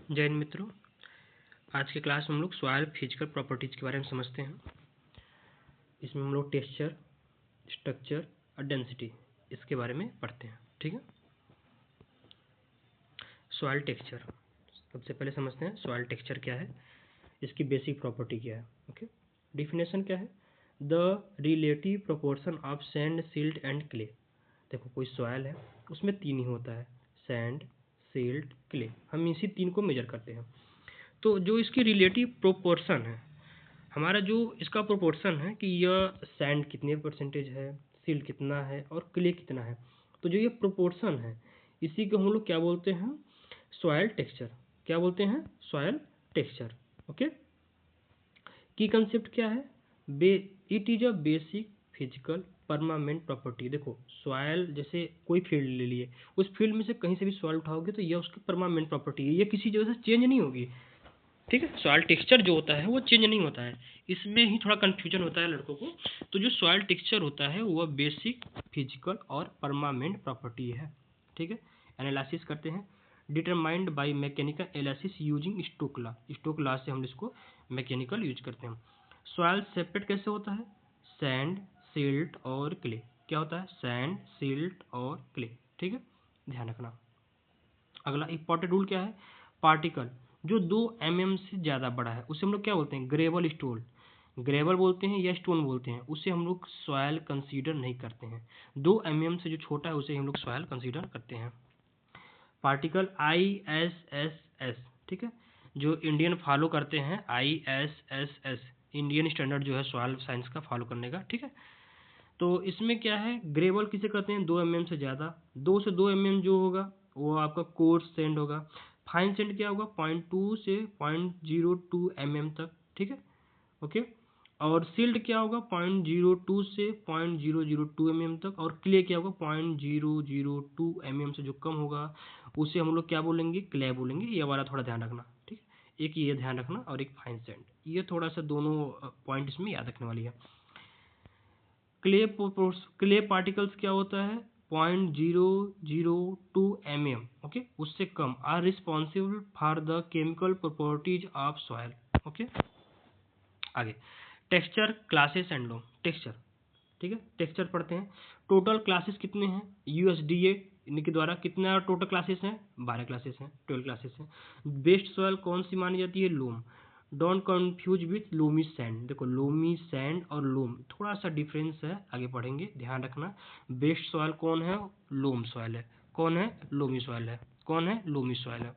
जय हिंद मित्रों। आज के क्लास में हम लोग सॉइल फिजिकल प्रॉपर्टीज के बारे में समझते हैं। इसमें हम लोग टेक्सचर, स्ट्रक्चर और डेंसिटी इसके बारे में पढ़ते हैं। ठीक है। सॉइल टेक्सचर सबसे पहले समझते हैं। सॉइल टेक्सचर क्या है, इसकी बेसिक प्रॉपर्टी क्या है। ओके, डिफिनेशन क्या है, the relative proportion of sand, silt and clay. देखो, कोई सॉइल है, उसमें तीन ही होता है, सैंड, सिल्ट, क्ले। हम इसी तीन को मेजर करते हैं। तो जो इसकी रिलेटिव प्रोपोर्शन है, हमारा जो इसका प्रोपोर्शन है कि यह सैंड कितने परसेंटेज है, सिल्ट कितना है और क्ले कितना है, तो जो ये प्रोपोर्शन है इसी को हम लोग क्या बोलते हैं, सॉइल टेक्सचर। क्या बोलते हैं, सॉइल टेक्सचर। ओके, की कंसेप्ट क्या है, it is a basic physical permanent property. देखो, सॉइल जैसे कोई फील्ड ले लिए, उस फील्ड में से कहीं से भी सॉइल उठाओगे तो यह उसकी परमानेंट प्रॉपर्टी है, ये किसी जगह से चेंज नहीं होगी। ठीक है, सॉइल टेक्सचर जो होता है वो चेंज नहीं होता है। इसमें ही थोड़ा कन्फ्यूजन होता है लड़कों को। तो जो सॉइल टेक्सचर होता है वह बेसिक फिजिकल और परमानेंट प्रॉपर्टी है। ठीक है, एनालिसिस करते हैं। Determined by mechanical analysis using stoke law. Stoke law से हम इसको मैकेनिकल यूज करते हैं। सॉइल सेपरेट कैसे होता है, सैंड, सिल्ट और क्ले। क्या होता है, सैंड, सिल्ट और क्ले। ठीक है, ध्यान रखना। अगला इंपॉर्टेंट रूल क्या है, पार्टिकल जो 2 mm से ज़्यादा बड़ा है उसे हम लोग क्या बोलते हैं, ग्रेवल स्टोन। ग्रेवल बोलते हैं या स्टोन बोलते हैं, उसे हम लोग सॉयल कंसीडर नहीं करते हैं। 2 mm से जो छोटा है उसे हम लोग सॉयल कंसीडर करते हैं। पार्टिकल ISSS, ठीक है, जो इंडियन फॉलो करते हैं, ISSS इंडियन स्टैंडर्ड जो है सॉयल साइंस का फॉलो करने का। ठीक है, तो इसमें क्या है, ग्रेवल किसे कहते हैं, 2 mm से ज़्यादा। 2 से 2 mm जो होगा वो आपका कोर्स सैंड होगा। फाइन सैंड क्या होगा, 0.2 से 0.02 mm तक। ठीक है, ओके। और सिल्ट क्या होगा, 0.02 से 0.002 mm तक। और क्ले क्या होगा, 0.002 mm से जो कम होगा उसे हम लोग क्या बोलेंगे, क्ले बोलेंगे। ये वाला थोड़ा ध्यान रखना। ठीक है, एक ये ध्यान रखना और एक फाइन सैंड, ये थोड़ा सा दोनों पॉइंट इसमें याद रखने वाली है। क्ले पार्टिकल्स क्या होता है, 0.002 mm, ओके, उससे कम, are responsible for the chemical properties of soil. Okay, आगे texture, classes and law. Texture, ठीक है, टेक्सचर पढ़ते हैं। टोटल क्लासेस कितने हैं, USDA इनके द्वारा कितना टोटल क्लासेस हैं, 12 क्लासेस हैं, 12 क्लासेस हैं। बेस्ट सॉयल कौन सी मानी जाती है, loam. Don't confuse with loamy sand. देखो, लोमी सैंड और लोम थोड़ा सा डिफरेंस है, आगे पढ़ेंगे, ध्यान रखना। बेस्ट सॉयल कौन है, लोम सॉयल है। कौन है, लोमी सॉयल है। कौन है, लोमी सॉयल है।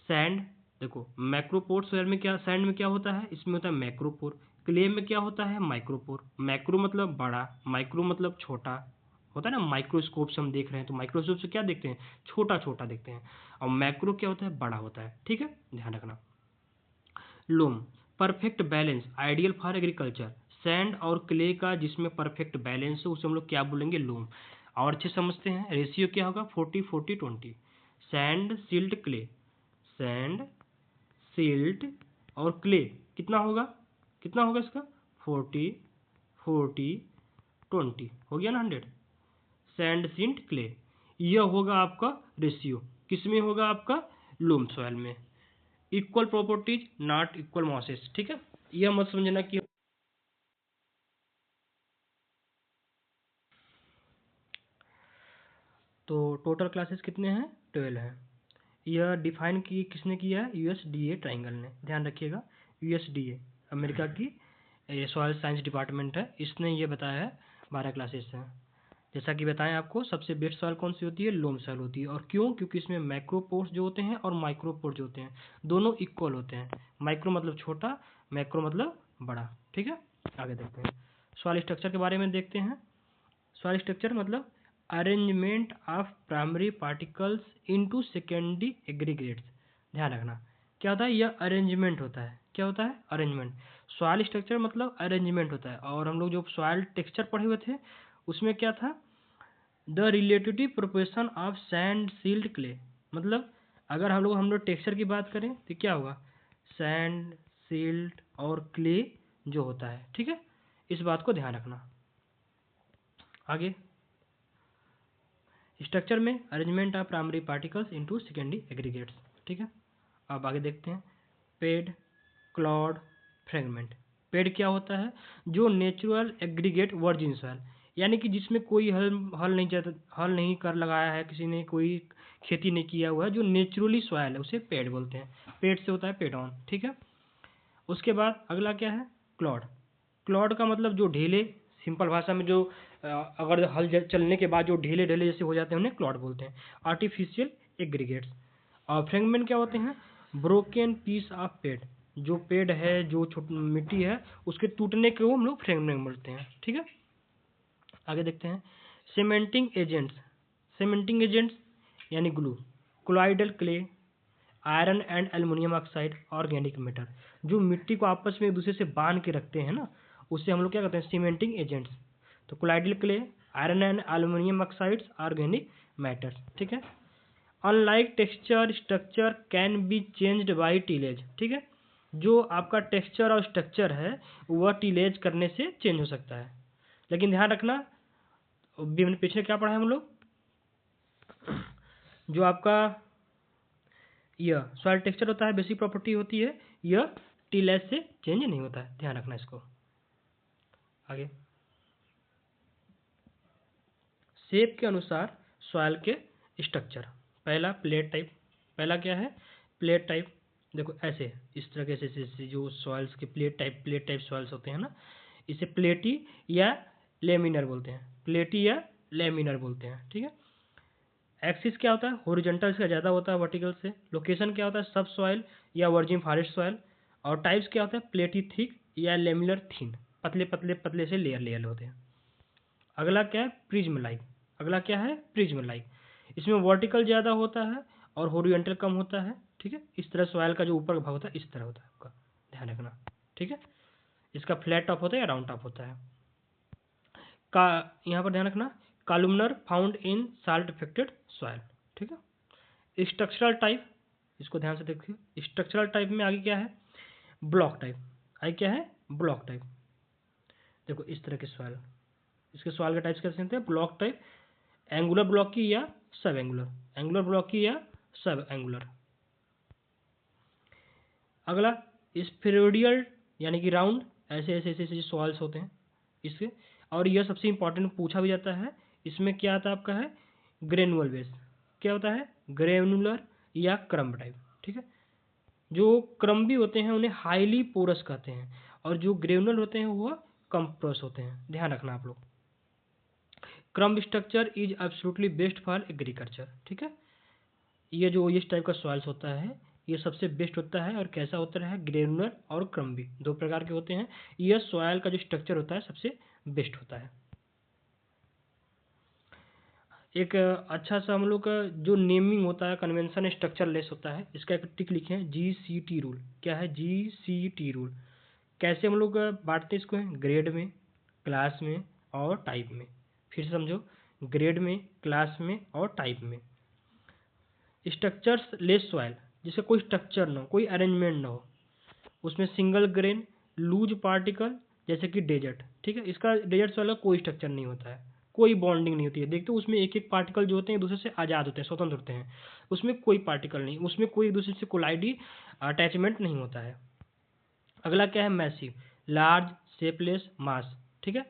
सैंड, देखो मैक्रोपोर सॉइल में क्या, सैंड में क्या होता है, इसमें होता है मैक्रोपोर। क्ले में क्या होता है, माइक्रोपोर। मैक्रो मतलब बड़ा, माइक्रो मतलब छोटा। होता है ना, माइक्रोस्कोप से हम देख रहे हैं तो माइक्रोस्कोप से क्या देखते हैं, छोटा छोटा देखते हैं। और मैक्रो क्या होता है, बड़ा होता है। ठीक है, ध्यान रखना। Loam, perfect balance, ideal for agriculture. Sand और क्ले का जिसमें परफेक्ट बैलेंस है उसे हम लोग क्या बोलेंगे, लोम। और अच्छे समझते हैं, रेशियो क्या होगा, 40-40-20। Sand, silt, clay. Sand, silt और क्ले कितना होगा, कितना होगा इसका, 40-40-20 हो गया ना, 100। सैंड, सिल्ट, क्ले, यह होगा आपका रेशियो। किसमें होगा आपका, लोम सॉइल में। Equal properties not equal mosses. ठीक है, यह मत समझना कि तो टोटल क्लासेस कितने हैं, 12 हैं। यह डिफाइन की किसने किया है, USDA ट्राइंगल ने, ध्यान रखिएगा। USDA अमेरिका की सॉइल साइंस डिपार्टमेंट है, इसने ये बताया है 12 क्लासेस हैं। जैसा कि बताएं आपको, सबसे बेस्ट सॉइल कौन सी होती है, लोम सॉइल होती है। और क्यों, क्योंकि इसमें मैक्रोपोर्स जो होते हैं और माइक्रोपोर्स जो होते हैं दोनों इक्वल होते हैं। माइक्रो मतलब छोटा, मैक्रो मतलब बड़ा। ठीक है, आगे देखते हैं। सॉइल स्ट्रक्चर के बारे में देखते हैं। सॉइल स्ट्रक्चर मतलब arrangement of primary particles into secondary aggregates. ध्यान रखना, क्या होता है, यह अरेंजमेंट होता है। क्या होता है, अरेंजमेंट। सॉइल स्ट्रक्चर मतलब अरेंजमेंट होता है। और हम लोग जो सॉइल टेक्सचर पढ़े हुए थे उसमें क्या था, the relative proportion of sand, silt, clay. मतलब अगर हम लोग टेक्सचर की बात करें तो क्या होगा, सैंड, सिल्ट और क्ले जो होता है। ठीक है, इस बात को ध्यान रखना। आगे स्ट्रक्चर में arrangement of primary particles into secondary aggregates. ठीक है, अब आगे देखते हैं पेड, क्लॉड, फ्रेगमेंट। पेड क्या होता है? जो नेचुरल एग्रीगेट वर्जिन सॉइल, यानी कि जिसमें कोई हल नहीं कर लगाया है, किसी ने कोई खेती नहीं किया हुआ है, जो नेचुरली सॉइल है उसे पेड बोलते हैं। पेड से होता है पेड ऑन, ठीक है। उसके बाद अगला क्या है? क्लॉड। क्लॉड का मतलब जो ढीले, सिंपल भाषा में जो अगर हल चलने के बाद जो ढीले ढीले जैसे हो जाते हैं उन्हें क्लॉड बोलते हैं। Artificial aggregates. और फ्रेगमेंट क्या होते हैं? ब्रोकन पीस ऑफ पेड, जो पेड़ है, जो मिट्टी है, उसके टूटने को हम लोग फ्रेगमेंट बोलते हैं, ठीक है। आगे देखते हैं सीमेंटिंग एजेंट्स। सीमेंटिंग एजेंट्स यानी glue, colloidal clay, iron and aluminium oxide, organic matter, जो मिट्टी को आपस में एक दूसरे से बांध के रखते हैं ना, उससे हम लोग क्या कहते हैं? Cementing agents. तो colloidal clay, iron and aluminium oxides, organic matter, ठीक है। Unlike texture structure can be changed by tillage, ठीक है। जो आपका टेक्सचर और स्ट्रक्चर है वह टीलेज करने से चेंज हो सकता है, लेकिन ध्यान रखना पीछे क्या पढ़ा है हम लोग, जो आपका यह सॉइल टेक्सचर होता है, बेसिक प्रॉपर्टी होती है, यह टीलेज से चेंज नहीं होता है, ध्यान रखना इसको। आगे शेप के अनुसार सॉइल के स्ट्रक्चर। पहला प्लेट टाइप। पहला क्या है? Plate type. देखो ऐसे इस तरह से जो सॉइल्स के प्लेट टाइप सॉइल्स होते हैं ना, इसे प्लेटी या लेमिनर बोलते हैं। प्लेटी या लेमिनर बोलते हैं, ठीक है। एक्सिस क्या होता है? हॉरिजॉन्टल से ज़्यादा होता है वर्टिकल से। लोकेशन क्या होता है? सब सॉइल या वर्जिन फॉरेस्ट सॉइल। और टाइप्स क्या होता है? प्लेटी थिक या लेमिनर थिन, पतले पतले पतले से लेयर लेयर होते हैं। अगला क्या है? Prism like. अगला क्या है? Prism like. इसमें वर्टिकल ज़्यादा होता है और हॉरिजॉन्टल कम होता है, ठीक है। इस तरह सॉइल का जो ऊपर का भाग होता है इस तरह होता है आपका, ध्यान रखना, ठीक है। इसका फ्लैट टॉप होता है या राउंड टॉप होता है। का यहाँ पर ध्यान रखना, columnar found in salt affected soil, ठीक है। स्ट्रक्चरल टाइप, इसको ध्यान से देखिए। स्ट्रक्चरल टाइप में आगे क्या है? Block type. आगे क्या है? Block type. देखो इस तरह के सॉइल, इसके सॉइल के टाइप्स कैसे होते हैं? ब्लॉक टाइप, एंगुलर ब्लॉक की या सब एंगुलर, एंगुलर ब्लॉक की या सब एंगुलर। अगला स्फेरोइडल यानी कि राउंड, ऐसे ऐसे ऐसे ऐसे सॉइल्स होते हैं इसके। और यह सबसे इंपॉर्टेंट पूछा भी जाता है, इसमें क्या आता है आपका है? Granule base. क्या होता है? ग्रेनुलर या क्रम्ब टाइप, ठीक है। जो क्रम्बी होते हैं उन्हें हाईली पोरस कहते हैं, और जो ग्रेनुलर होते हैं वह कंप्रेस होते हैं, ध्यान रखना आप लोग। Crumb structure is absolutely best for agriculture, ठीक है। ये जो इस टाइप का सॉइल्स होता है ये सबसे बेस्ट होता है। और कैसा होता है? ग्रेनुलर और क्रम्बी, दो प्रकार के होते हैं। यह सॉइल का जो स्ट्रक्चर होता है सबसे बेस्ट होता है। एक अच्छा सा हम लोग का जो नेमिंग होता है कन्वेंशन स्ट्रक्चर लेस होता है, इसका एक टिक लिखे हैं, GCT रूल। क्या है? GCT rule. कैसे हम लोग बांटते हैं इसको? ग्रेड में, क्लास में और टाइप में। फिर से समझो, ग्रेड में, क्लास में और टाइप में। स्ट्रक्चर्स लेस सॉइल, जिसका कोई स्ट्रक्चर ना हो, कोई अरेंजमेंट ना हो, उसमें सिंगल ग्रेन लूज पार्टिकल, जैसे कि डेजर्ट, ठीक है। इसका डेजर्ट सॉइल का कोई स्ट्रक्चर नहीं होता है, कोई बॉन्डिंग नहीं होती है। देखते हो उसमें एक एक पार्टिकल जो होते हैं एक दूसरे से आज़ाद होते हैं, स्वतंत्र होते हैं, उसमें कोई पार्टिकल नहीं, उसमें कोई एक दूसरे से कोलाइडी अटैचमेंट नहीं होता है। अगला क्या है? मैसिव, लार्ज, शेपलेस, मास, ठीक है।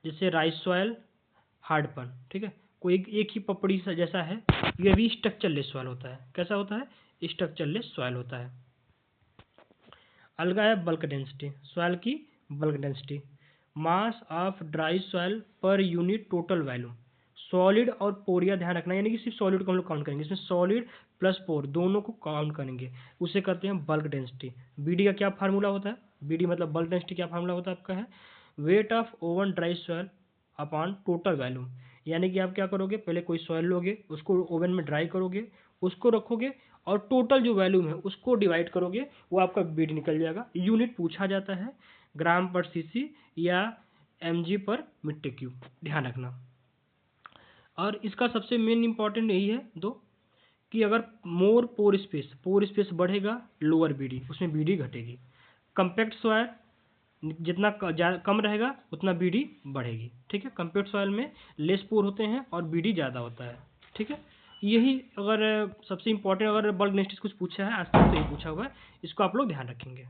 जैसे राइस सॉइल, हार्डपन, ठीक है। कोई एक ही पपड़ी सा जैसा है, यह भी स्ट्रक्चरलेस सॉइल होता है। कैसा होता है? स्ट्रक्चरलेस सॉइल होता है। अगला है बल्क डेंसिटी, सॉइल की bulk density. Mass of dry soil per unit total volume. Solid और पोर, या ध्यान रखना, यानी कि सिर्फ सॉलिड को हम लोग काउंट करेंगे, इसमें सॉलिड प्लस पोर दोनों को काउंट करेंगे, उसे कहते हैं बल्क डेंसिटी। बीडी का क्या फार्मूला होता है? बीडी मतलब बल्क डेंसिटी क्या फार्मूला होता है आपका है? Weight of oven dry soil upon total volume. यानी कि आप क्या करोगे? पहले कोई सॉइल लोगे, उसको ओवन में ड्राई करोगे, उसको रखोगे और टोटल जो वॉल्यूम है उसको डिवाइड करोगे, वो आपका बीडी निकल जाएगा। यूनिट पूछा जाता है ग्राम पर सीसी या mg पर मीटर क्यूब, ध्यान रखना। और इसका सबसे मेन इंपॉर्टेंट यही है दो, कि अगर मोर पोर स्पेस बढ़ेगा, लोअर बीडी, उसमें बीडी घटेगी। कंपैक्ट सॉइल जितना कम रहेगा उतना बीडी बढ़ेगी, ठीक है। कंपैक्ट सॉइल में लेस पोर होते हैं और बीडी ज़्यादा होता है, ठीक है। यही अगर सबसे इम्पोर्टेंट अगर बल्क डेंसिटी कुछ पूछा है आज तक तो ये पूछा हुआ है, इसको आप लोग ध्यान रखेंगे।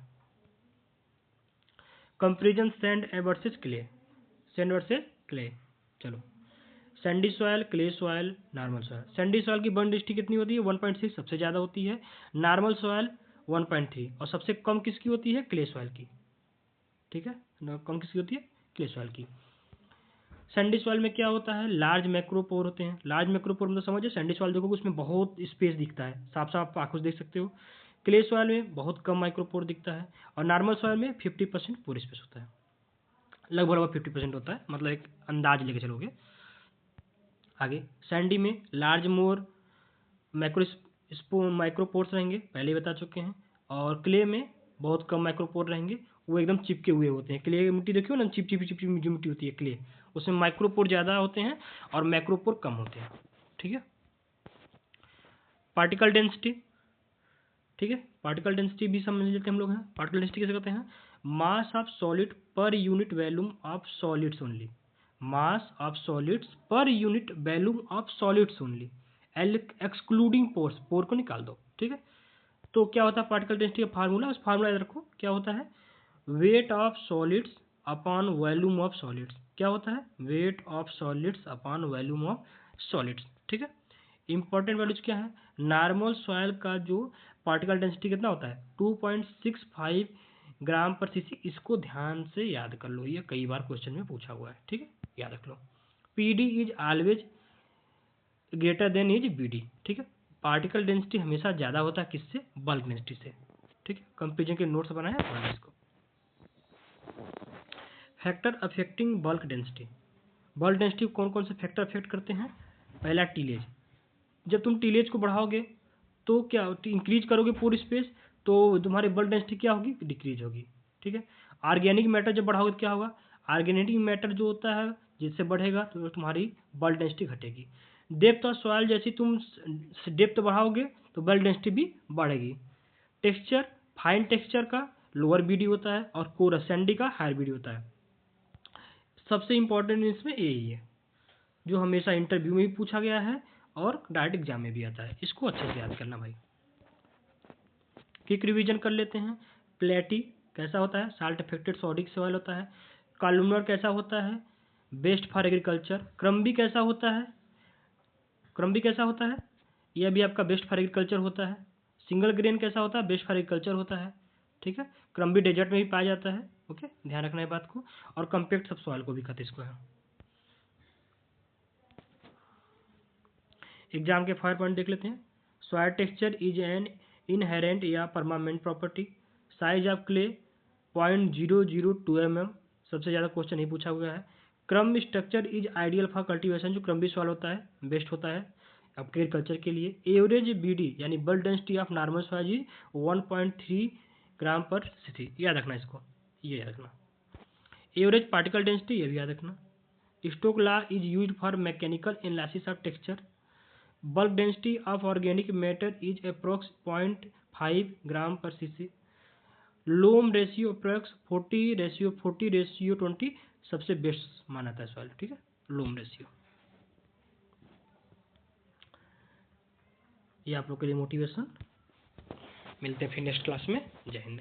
Comparison sand versus clay, sand versus clay. चलो, sandy soil, clay soil, normal soil. Sandy soil की बर्न डेंसिटी कितनी होती है? 1.6 सबसे ज़्यादा होती है। नॉर्मल सॉयल 1.3 और सबसे कम किसकी होती है? क्ले सॉयल की। ठीक है, कम किसकी होती है? क्ले सॉयल की। सैंडी सॉइल में क्या होता है? लार्ज मैक्रोपोर होते हैं। लार्ज मैक्रोपोर मतलब समझिए, सैंडी सॉइल देखोगे उसमें बहुत स्पेस दिखता है, साफ साफ आंखों से देख सकते हो। क्ले सॉइल में बहुत कम माइक्रोपोर दिखता है और नॉर्मल सॉइल में 50% पोर स्पेस होता है, लगभग 50% होता है, मतलब एक अंदाज लेके चलोगे। आगे सैंडी में लार्ज मोर माइक्रोपोर्स रहेंगे, पहले ही बता चुके हैं। और क्ले में बहुत कम माइक्रोपोर रहेंगे, वो एकदम चिपके हुए होते हैं। क्ले की मिट्टी देखियो ना, चिप चिप चिप जो मिट्टी होती है क्ले, उसमें माइक्रोपोर ज़्यादा होते हैं और मैक्रोपोर कम होते हैं। ठीक है। पार्टिकल डेंसिटी, ठीक है, पार्टिकल डेंसिटी भी समझ लेते हैं हम लोग हैं। पार्टिकल डेंसिटी कैसे कहते हैं? Mass of solid per unit volume of solids only. Mass of solids per unit volume of solids only, excluding pores, pore को निकाल दो। ठीक है। तो क्या होता है पार्टिकल डेंसिटी का फार्मूला? उस फार्मूला याद रखो, क्या होता है? Weight of solids upon volume of solids. क्या होता है? Weight of solids upon volume of solids. ठीक है। इंपॉर्टेंट वैल्यूज क्या है? नॉर्मल सॉइल का जो पार्टिकल डेंसिटी कितना होता है? 2.65 ग्राम पर सीसी। इसको ध्यान से याद कर लो, ये कई बार क्वेश्चन में पूछा हुआ है। ठीक है, याद रख लो। PD is always greater than is BD. ठीक है, पार्टिकल डेंसिटी हमेशा ज़्यादा होता है किससे? बल्क डेंसिटी से। ठीक है, कंपेरिजन के नोट्स बनाए हैं इसको। Factor affecting bulk density. Bulk density कौन कौन से फैक्टर अफेक्ट करते हैं? पहला टीलेज। जब तुम टीलेज को बढ़ाओगे तो क्या इंक्रीज करोगे पोर स्पेस, तो तुम्हारी बल्क डेंसिटी क्या होगी? डिक्रीज होगी। ठीक है। ऑर्गेनिक मैटर जब बढ़ाओगे तो क्या होगा? ऑर्गेनिक मैटर जो होता है जिससे बढ़ेगा तो तुम्हारी बल्क डेंसिटी घटेगी। डेप्थ ऑफ सॉइल, जैसी तुम डेप्थ बढ़ाओगे तो बल्क डेंसिटी भी बढ़ेगी। टेक्सचर, फाइन टेक्सचर का लोअर बीडी होता है और कोरस सैंडी का हायर बीडी होता है। सबसे इंपॉर्टेंट इसमें यही है जो हमेशा इंटरव्यू में भी पूछा गया है और डायरेक्ट एग्जाम में भी आता है, इसको अच्छे से याद करना भाई। क्विक रिवीजन कर लेते हैं। प्लेटी कैसा होता है? साल्ट अफेक्टेड सोडिक सॉइल होता है। कॉलमनर कैसा होता है? Best for agriculture. क्रम्बी कैसा होता है? क्रम्बी कैसा होता है? यह भी आपका बेस्ट फॉर एग्रीकल्चर होता है। सिंगल ग्रेन कैसा होता है? बेस्ट फॉर एग्रीकल्चर होता है। ठीक है, क्रम्बी डेजर्ट में भी पाया जाता है। ओके, ध्यान रखना है बात को। और कम्पैक्ट सब सॉइल को भी कहते हैं इसको है। एग्जाम के 5 पॉइंट देख लेते हैं। Soil texture is an inherent या permanent property. Size of clay 0.002 mm, सबसे ज़्यादा क्वेश्चन नहीं पूछा हुआ है। Crumb structure is ideal for cultivation, जो क्रम्बी सॉइल होता है बेस्ट होता है आपके एग्रीकल्चर के लिए। एवरेज बीडी यानी bulk density of normal soil is 1.3 gram per cc, याद रखना इसको, ये याद रखना। एवरेज पार्टिकल डेंसिटी, ये भी याद रखना। Stoke law is used for mechanical analysis of texture. Bulk density of organic matter is approx 0.5 gram per cc. Loam ratio approx 40:20 सबसे बेस्ट माना था सॉइल। ठीक है, लोम रेशियो। ये आप लोग के लिए मोटिवेशन। मिलते हैं फिर नेक्स्ट क्लास में। जय हिंद।